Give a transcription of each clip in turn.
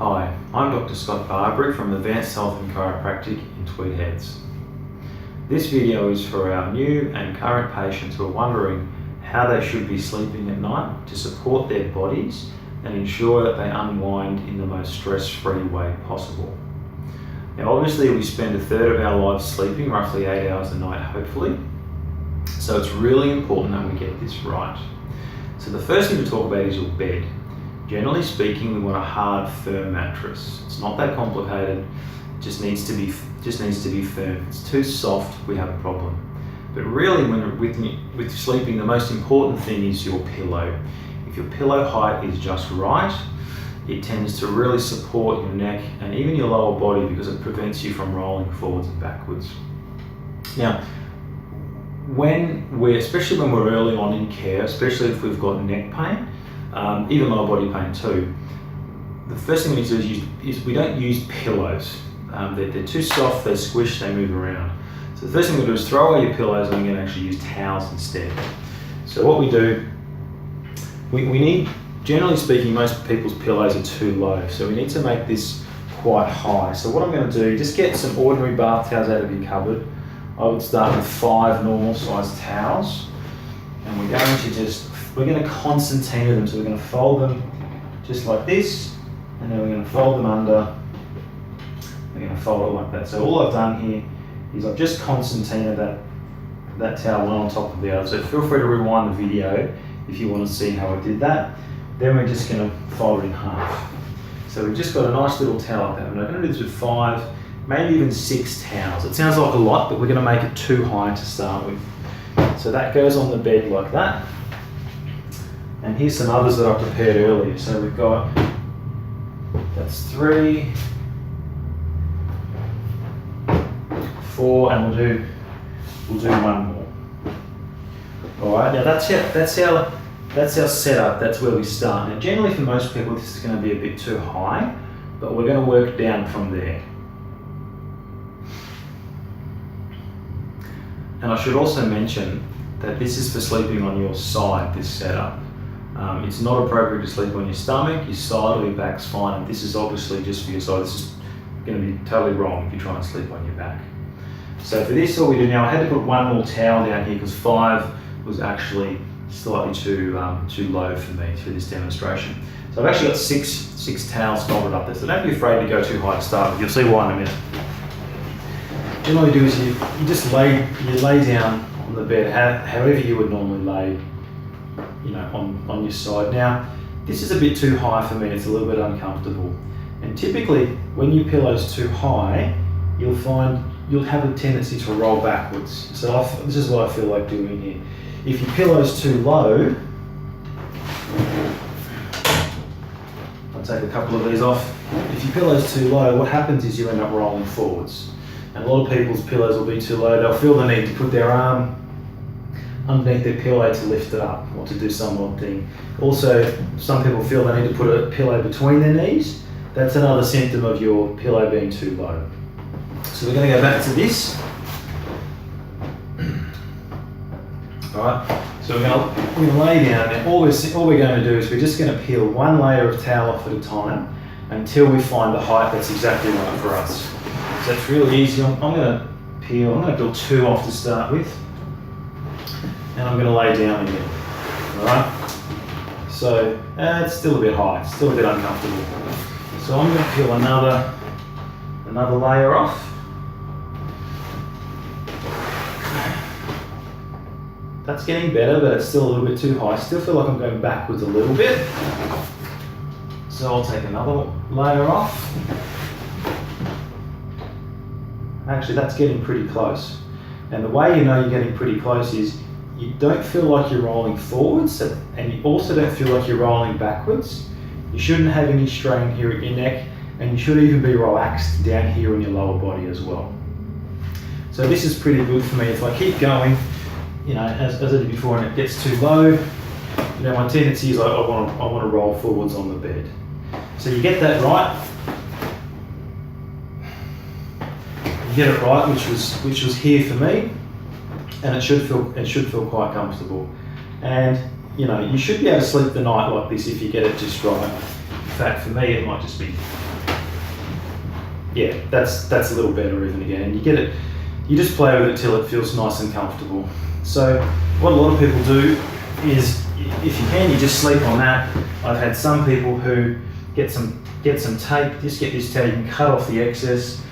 Hi, I'm Dr. Scott Barbary from Advanced Health and Chiropractic in Tweed Heads. This video is for our new and current patients who are wondering how they should be sleeping at night to support their bodies and ensure that they unwind in the most stress-free way possible. Now obviously we spend a third of our lives sleeping, roughly 8 hours a night hopefully, so it's really important that we get this right. So the first thing to talk about is your bed. Generally speaking, we want a hard, firm mattress. It's not that complicated. It just needs to be firm. If it's too soft, we have a problem. But really, with sleeping, the most important thing is your pillow. If your pillow height is just right, it tends to really support your neck and even your lower body because it prevents you from rolling forwards and backwards. Now, especially when we're early on in care, especially if we've got neck pain, even lower body pain too, the first thing we need to do is we don't use pillows. They're too soft, they squish, they move around. So the first thing we do is throw away your pillows and we're going to actually use towels instead. So what we do, we need, generally speaking, most people's pillows are too low, so we need to make this quite high. So what I'm going to do, just get some ordinary bath towels out of your cupboard. I would start with 5 normal sized towels, and we're going to concertina them. So we're going to fold them just like this, and then we're going to fold them under. We're going to fold it like that. So all I've done here is I've just concertinaed that towel one on top of the other. So feel free to rewind the video if you want to see how I did that. Then we're just going to fold it in half. So we've just got a nice little towel up there. I'm going to do this with 5, maybe even 6 towels. It sounds like a lot, but we're going to make it too high to start with. So that goes on the bed like that. And here's some others that I prepared earlier. So we've got, that's 3, 4, and we'll do one more. All right, now that's our setup, that's where we start. Now generally for most people this is going to be a bit too high, but we're going to work down from there. And I should also mention that this is for sleeping on your side, this setup. It's not appropriate to sleep on your stomach, your side or your back's fine, and this is obviously just for your side. This is going to be totally wrong if you try and sleep on your back. So for this, all we do now, I had to put one more towel down here because 5 was actually slightly too low for me for this demonstration. So I've actually got six towels folded up there, so don't be afraid to go too high to start with. You'll see why in a minute. Then all you do is you just lay down on the bed however you would normally lay, on your side. Now, this is a bit too high for me, it's a little bit uncomfortable. And typically, when your pillow's too high, you'll find you'll have a tendency to roll backwards. So this is what I feel like doing here. If your pillow's too low, I'll take a couple of these off. If your pillow's too low, what happens is you end up rolling forwards. And a lot of people's pillows will be too low. They'll feel the need to put their arm underneath their pillow to lift it up or to do some odd thing. Also, some people feel they need to put a pillow between their knees. That's another symptom of your pillow being too low. So we're going to go back to this. Alright, so we're going to lay down there. All we're going to do is we're just going to peel one layer of towel off at a time until we find the height that's exactly right for us. So it's really easy. I'm going to peel 2 off to start with. And I'm going to lay down again. Alright? So it's still a bit high, it's still a bit uncomfortable. So I'm going to peel another layer off. That's getting better, but it's still a little bit too high. I still feel like I'm going backwards a little bit. So I'll take another layer off. Actually, that's getting pretty close. And the way you know you're getting pretty close is you don't feel like you're rolling forwards, and you also don't feel like you're rolling backwards. You shouldn't have any strain here at your neck, and you should even be relaxed down here in your lower body as well. So this is pretty good for me. If I keep going, as I did before, and it gets too low, my tendency is I want to roll forwards on the bed. So you get that right. You get it right, which was here for me, and it should feel quite comfortable. And you should be able to sleep the night like this if you get it just right. fact, for me, it might just be, yeah, that's a little better even again. And you get it, you just play with it till it feels nice and comfortable. So what a lot of people do is, if you can, you just sleep on that. I've had some people who get some tape, just get this tape and cut off the excess.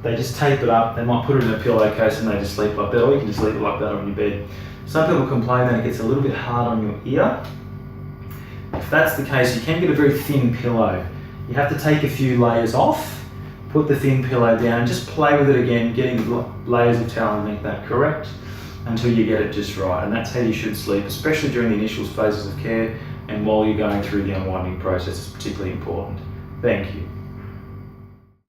They just tape it up, they might put it in a pillowcase and they just sleep like that, or you can just leave it like that on your bed. Some people complain that it gets a little bit hard on your ear. If that's the case, you can get a very thin pillow. You have to take a few layers off, put the thin pillow down, and just play with it again, getting layers of towel underneath that correct until you get it just right. And that's how you should sleep, especially during the initial phases of care and while you're going through the unwinding process. It's particularly important. Thank you.